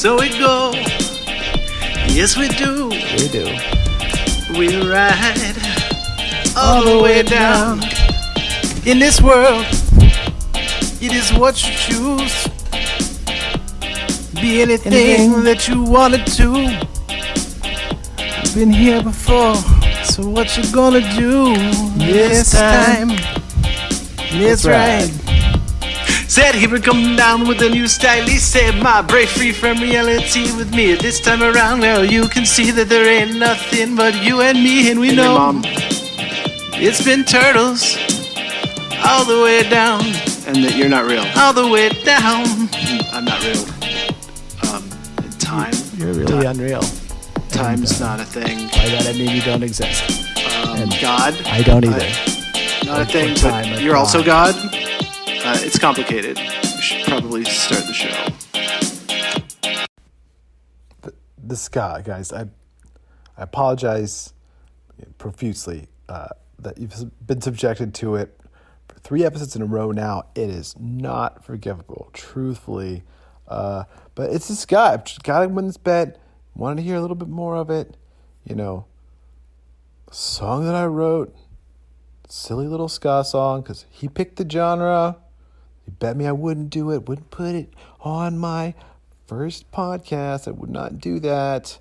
So we go. Yes, we do. We do. We ride all the way down. In this world, it is what you choose. Be anything that you wanted to. Been here before, so what you gonna do this time? That's right. Said he would come down with a new style. He said, "My break free from reality with me. This time around, well, you can see that there ain't nothing but you and me, and we know, Mom, it's been turtles all the way down, and that you're not real. All the way down. I'm not real. Time. You're really unreal. Time's not a thing. By that I mean you don't exist. And God. I don't either. Not a thing, but you're also God. It's complicated. We should probably start the show. The ska, guys, I apologize profusely that you've been subjected to it for 3 episodes in a row now. It is not forgivable, truthfully. But it's the ska. I've just got to win this bet. Wanted to hear a little bit more of it. You know, a song that I wrote, silly little ska song, because he picked the genre. You bet me I wouldn't do it, wouldn't put it on my first podcast. I would not do that.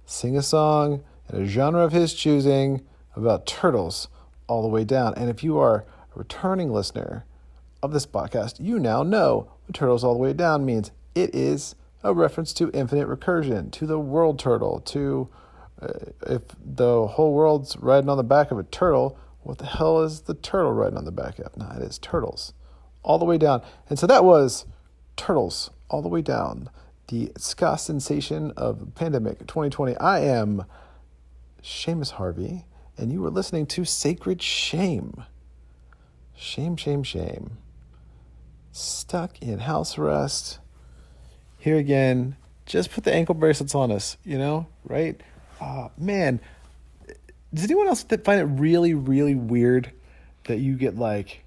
Sing a song in a genre of his choosing about turtles all the way down. And if you are a returning listener of this podcast, you now know what turtles all the way down means. It is a reference to infinite recursion, to the world turtle, to if the whole world's riding on the back of a turtle, what the hell is the turtle riding on the back of? No, it is turtles all the way down. And so that was Turtles All the Way Down, the ska sensation of pandemic 2020. I am Seamus Harvey, and you are listening to Sacred Shame. Shame, shame, shame. Stuck in house arrest. Here again, just put the ankle bracelets on us, you know, right? Man, does anyone else find it really, really weird that you get like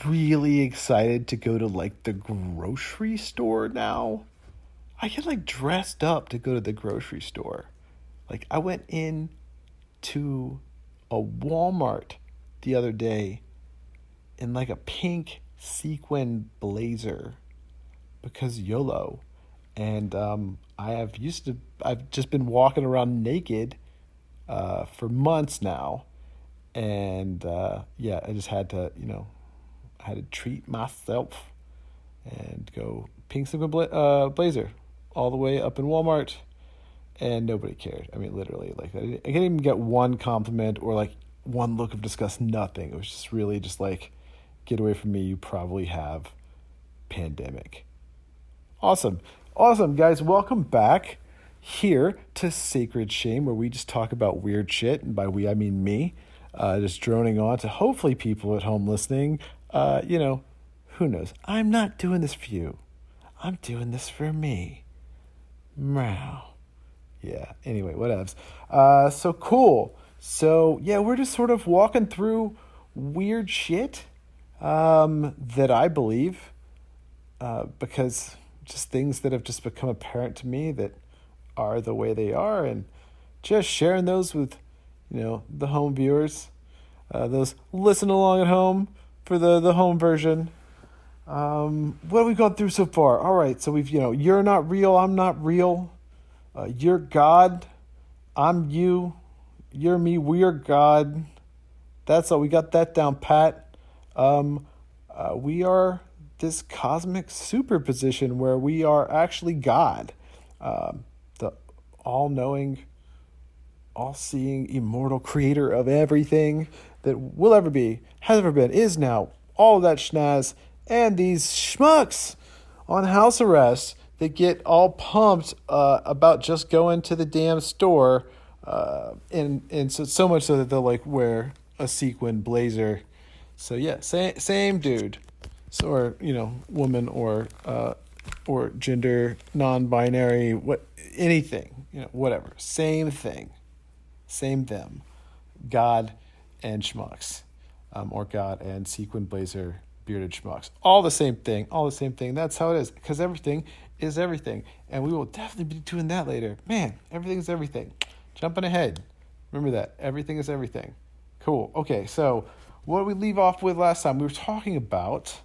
really excited to go to like the grocery store now? I get like dressed up to go to the grocery store. Like I went in to a Walmart the other day in like a pink sequin blazer because YOLO. And I've just been walking around naked for months now. And I just had to, treat myself and go pink sequin blazer all the way up in Walmart. And nobody cared. I mean, literally, like I didn't even get one compliment or like one look of disgust, nothing. It was just really just like, get away from me. You probably have pandemic. Awesome, guys. Welcome back here to Sacred Shame, where we just talk about weird shit. And by we, I mean me. Just droning on to hopefully people at home listening. Who knows? I'm not doing this for you. I'm doing this for me. Meow. Yeah, anyway, whatevs. So cool. So, yeah, we're just sort of walking through weird shit that I believe because just things that have just become apparent to me that are the way they are, and just sharing those with, the home viewers, those listen along at home for the home version. What have we gone through so far? All right, so we've, you're not real, I'm not real. You're God, I'm you, you're me, we're God. That's all. We got that down pat. We are this cosmic superposition where we are actually God, the all-knowing, all-seeing, immortal creator of everything that will ever be, has ever been, is now, all of that schnaz, and these schmucks on house arrest that get all pumped about just going to the damn store, and so much so that they'll like wear a sequin blazer. So yeah, same dude, so or woman or gender non-binary, anything, whatever, same thing, same them, God and schmucks, or God and sequin blazer bearded schmucks, all the same thing. That's how it is, because everything is everything. And we will definitely be doing that later. Man, everything is everything. Jumping ahead. Remember that. Everything is everything. Cool. Okay, so what did we leave off with last time? We were talking about,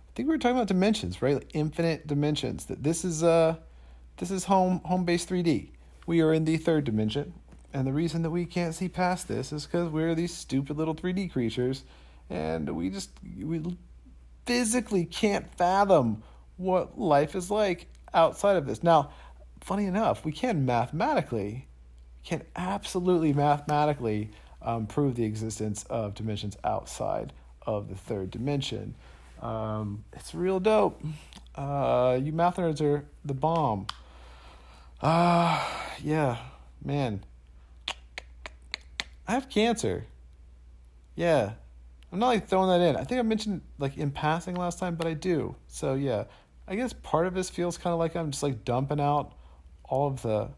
I think we were talking about dimensions, right? Like infinite dimensions. That this is home-based 3D. We are in the third dimension. And the reason that we can't see past this is because we're these stupid little 3D creatures. And we physically can't fathom what life is like outside of this. Now, funny enough, we can absolutely mathematically prove the existence of dimensions outside of the third dimension. It's real dope. You math nerds are the bomb. Yeah, man. I have cancer. Yeah. I'm not like throwing that in. I think I mentioned like in passing last time, but I do. So yeah, I guess part of this feels kind of like I'm just like dumping out all of the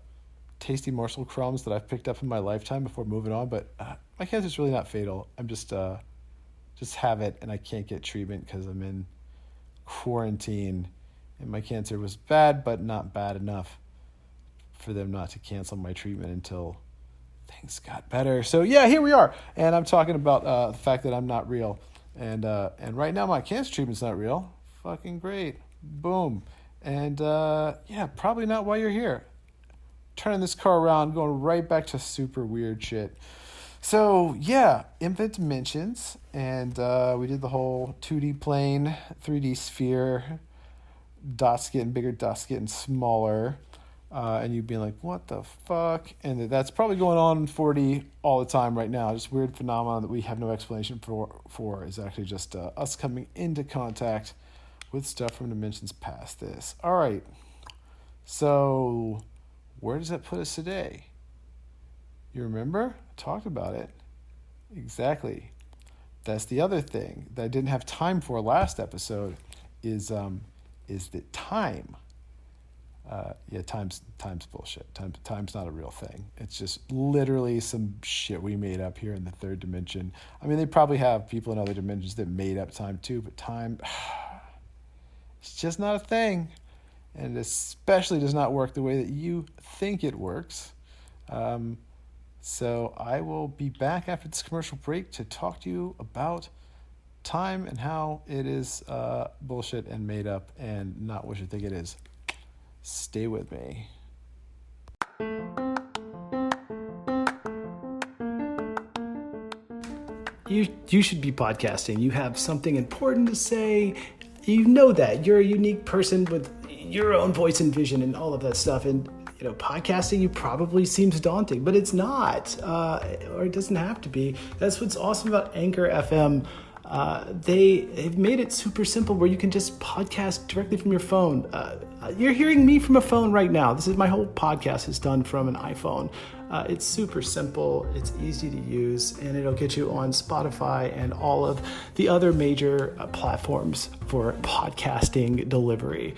tasty morsel crumbs that I've picked up in my lifetime before moving on. But my cancer's really not fatal. I'm just have it and I can't get treatment because I'm in quarantine, and my cancer was bad, but not bad enough for them not to cancel my treatment until things got better. So yeah, here we are, and I'm talking about the fact that I'm not real, and right now my cancer treatment's not real. Fucking great, boom, and yeah, probably not why you're here. Turning this car around, going right back to super weird shit. So yeah, infinite dimensions, and we did the whole 2D plane, 3D sphere, dots getting bigger, dots getting smaller. And you being like, what the fuck? And that's probably going on in 4D all the time right now. Just weird phenomenon that we have no explanation for is actually just us coming into contact with stuff from dimensions past this. All right. So where does that put us today? You remember? I talked about it. Exactly. That's the other thing that I didn't have time for last episode is that time. Yeah, time's bullshit. Time's not a real thing. It's just literally some shit we made up here in the third dimension. I mean, they probably have people in other dimensions that made up time too, but time, it's just not a thing. And it especially does not work the way that you think it works. So I will be back after this commercial break to talk to you about time and how it is bullshit and made up and not what you think it is. Stay with me. You should be podcasting. You have something important to say. You know that. You're a unique person with your own voice and vision and all of that stuff. And, podcasting, you probably seems daunting, but it's not. Or it doesn't have to be. That's what's awesome about Anchor FM. They've made it super simple where you can just podcast directly from your phone. You're hearing me from a phone right now. My whole podcast is done from an iPhone. It's super simple. It's easy to use, and it'll get you on Spotify and all of the other major platforms for podcasting delivery.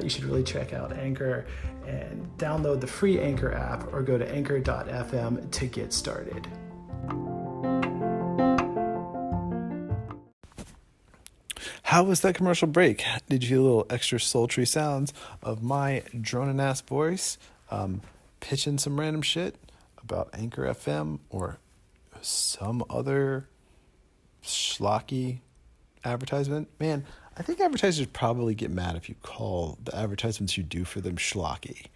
You should really check out Anchor and download the free Anchor app or go to anchor.fm to get started. How was that commercial break? Did you hear a little extra sultry sounds of my droning ass voice pitching some random shit about Anchor FM or some other schlocky advertisement? Man, I think advertisers probably get mad if you call the advertisements you do for them schlocky.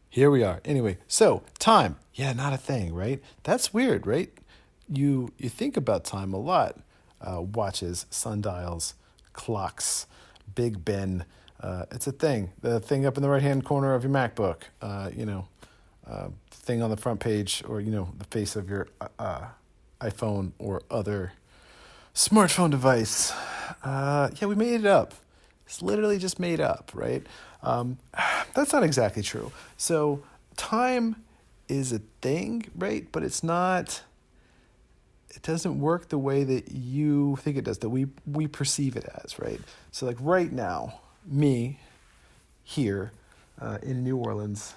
Here we are. Anyway, so time. Yeah, not a thing, right? That's weird, right? You think about time a lot. Watches, sundials, clocks, Big Ben. It's a thing. The thing up in the right-hand corner of your MacBook. Thing on the front page or, the face of your iPhone or other smartphone device. Yeah, we made it up. It's literally just made up, right? That's not exactly true. So time is a thing, right? But it's not... It doesn't work the way that you think it does, that we perceive it as, right? So like right now, me here in New Orleans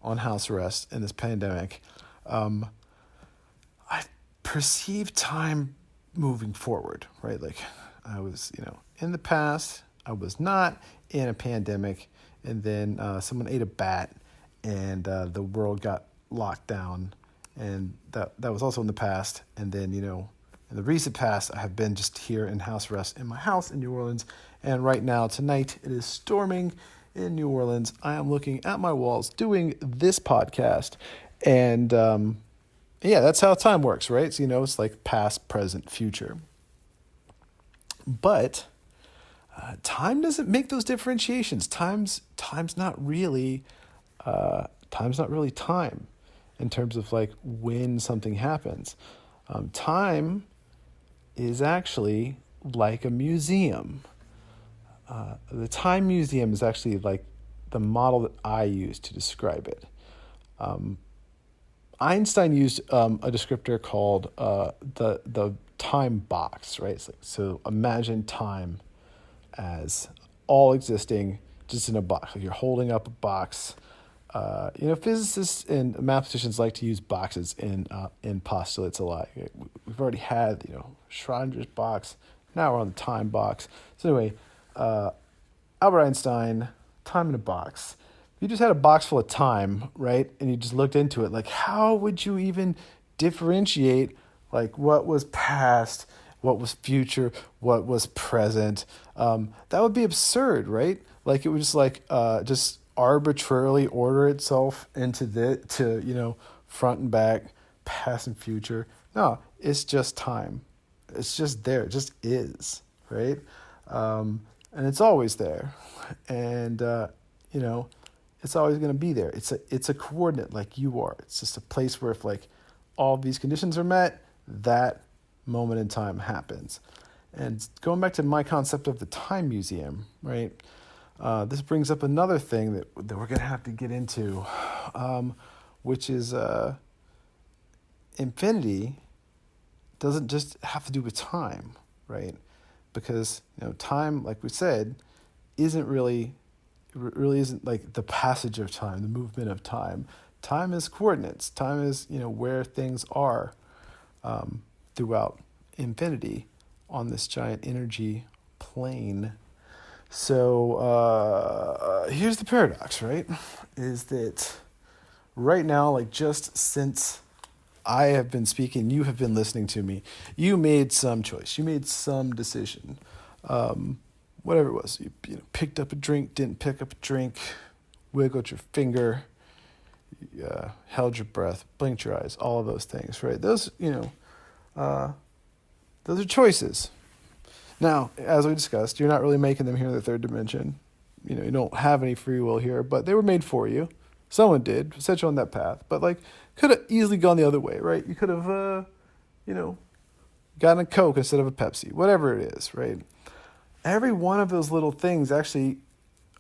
on house arrest in this pandemic, I perceive time moving forward, right? Like I was, in the past, I was not in a pandemic, and then someone ate a bat, and the world got locked down, and that was also in the past. And then, in the recent past, I have been just here in house arrest in my house in New Orleans, and right now, tonight, it is storming in New Orleans. I am looking at my walls doing this podcast, and yeah, that's how time works, right? So, it's like past, present, future. But time doesn't make those differentiations. Time's not really time in terms of like when something happens. Time is actually like a museum. The Time Museum is actually like the model that I use to describe it. Einstein used a descriptor called the time box, right? So imagine time as all existing just in a box. Like you're holding up a box. Physicists and mathematicians like to use boxes in postulates a lot. We've already had, Schrodinger's box. Now we're on the time box. So anyway, Albert Einstein, time in a box. If you just had a box full of time, right, and you just looked into it, like how would you even differentiate like what was past, what was future, what was present? That would be absurd, right? Like it would just arbitrarily order itself into front and back, past and future. No, it's just time. It's just there. It just is, right? And it's always there, and it's always going to be there. It's a coordinate like you are. It's just a place where if like all these conditions are met, that moment in time happens. And going back to my concept of the Time Museum, right? This brings up another thing that we're going to have to get into, which is infinity doesn't just have to do with time, right? Because time, like we said, really isn't like the passage of time, the movement of time. Time is coordinates. Time is where things are throughout infinity on this giant energy plane. So here's the paradox, right? Is that right now, like just since I have been speaking, you have been listening to me, you made some choice, you made some decision, whatever it was. You picked up a drink, didn't pick up a drink, wiggled your finger, held your breath, blinked your eyes, all of those things, right? Those are choices. Now, as we discussed, you're not really making them here in the third dimension. You don't have any free will here, but they were made for you. Someone did, set you on that path. But, like, could have easily gone the other way, right? You could have, gotten a Coke instead of a Pepsi, whatever it is, right? Every one of those little things actually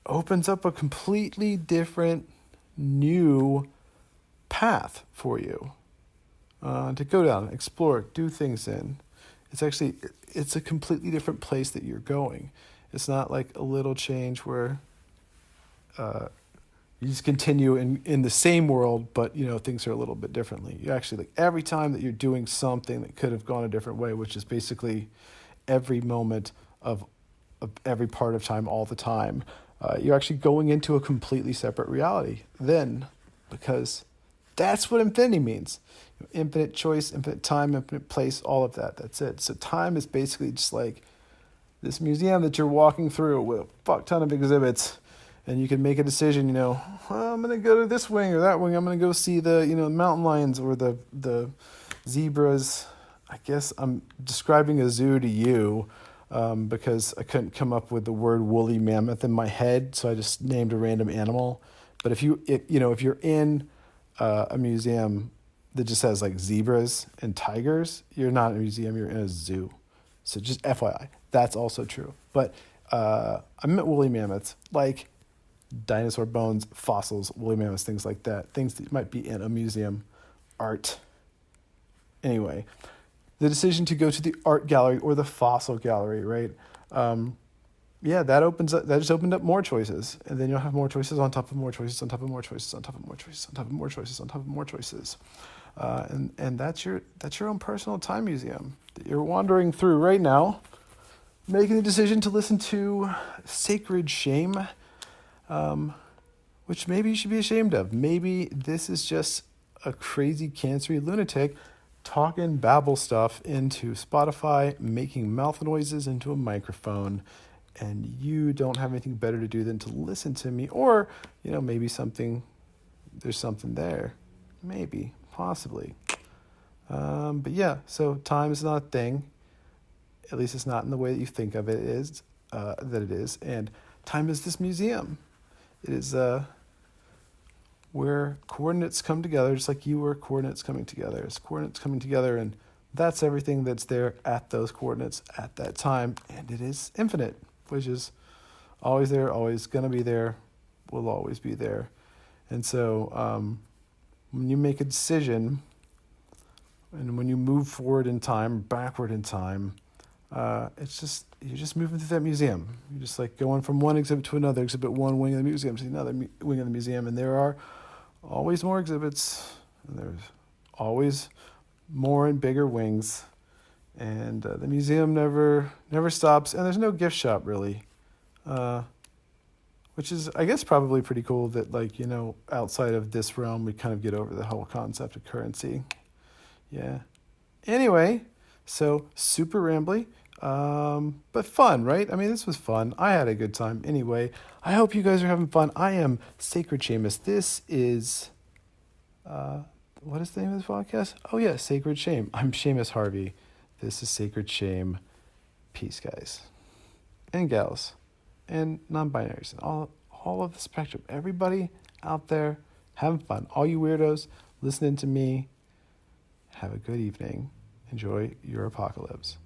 opens up a completely different, new path for you to go down, explore, do things in. It's a completely different place that you're going. It's not like a little change where you just continue in the same world, but things are a little bit differently. You actually, like, every time that you're doing something that could have gone a different way, which is basically every moment of every part of time all the time, you're actually going into a completely separate reality then, because that's what infinity means. Infinite choice, infinite time, infinite place, all of that. That's it. So time is basically just like this museum that you're walking through with a fuck ton of exhibits, and you can make a decision, I'm going to go to this wing or that wing. I'm going to go see the, mountain lions or the zebras. I guess I'm describing a zoo to you because I couldn't come up with the word woolly mammoth in my head, so I just named a random animal. But if you're in a museum that just has like zebras and tigers, you're not in a museum, you're in a zoo. So just FYI, that's also true. But I meant woolly mammoths, like dinosaur bones, fossils, woolly mammoths, things like that. Things that might be in a museum, art. Anyway, the decision to go to the art gallery or the fossil gallery, right? That just opened up more choices, and then you'll have more choices on top of more choices on top of more choices on top of more choices on top of more choices on top of more choices, and that's your own personal time museum that you're wandering through right now, making the decision to listen to Sacred Shame, which maybe you should be ashamed of. Maybe this is just a crazy cancery lunatic talking babble stuff into Spotify, making mouth noises into a microphone, and you don't have anything better to do than to listen to me, or, maybe there's something there. Maybe, possibly. But yeah, so time is not a thing. At least it's not in the way that you think of it is, and time is this museum. It is where coordinates come together, just like you were coordinates coming together. It's coordinates coming together, and that's everything that's there at those coordinates at that time, and it is infinite, which is always there, always going to be there, will always be there. And so when you make a decision, and when you move forward in time, backward in time, you're just moving through that museum. You're just like going from one exhibit to another, exhibit one wing of the museum to another wing of the museum, and there are always more exhibits, and there's always more and bigger wings, and the museum never stops, and there's no gift shop really, which is, I guess, probably pretty cool that, outside of this realm, we kind of get over the whole concept of currency. Yeah. Anyway, so super rambly, but fun, right? I mean, this was fun. I had a good time. Anyway, I hope you guys are having fun. I am Sacred Seamus. This is, what is the name of this podcast? Oh yeah, Sacred Shame. I'm Seamus Harvey. This is Sacred Shame. Peace, guys and gals and non-binaries and all of the spectrum. Everybody out there having fun. All you weirdos listening to me, have a good evening. Enjoy your apocalypse.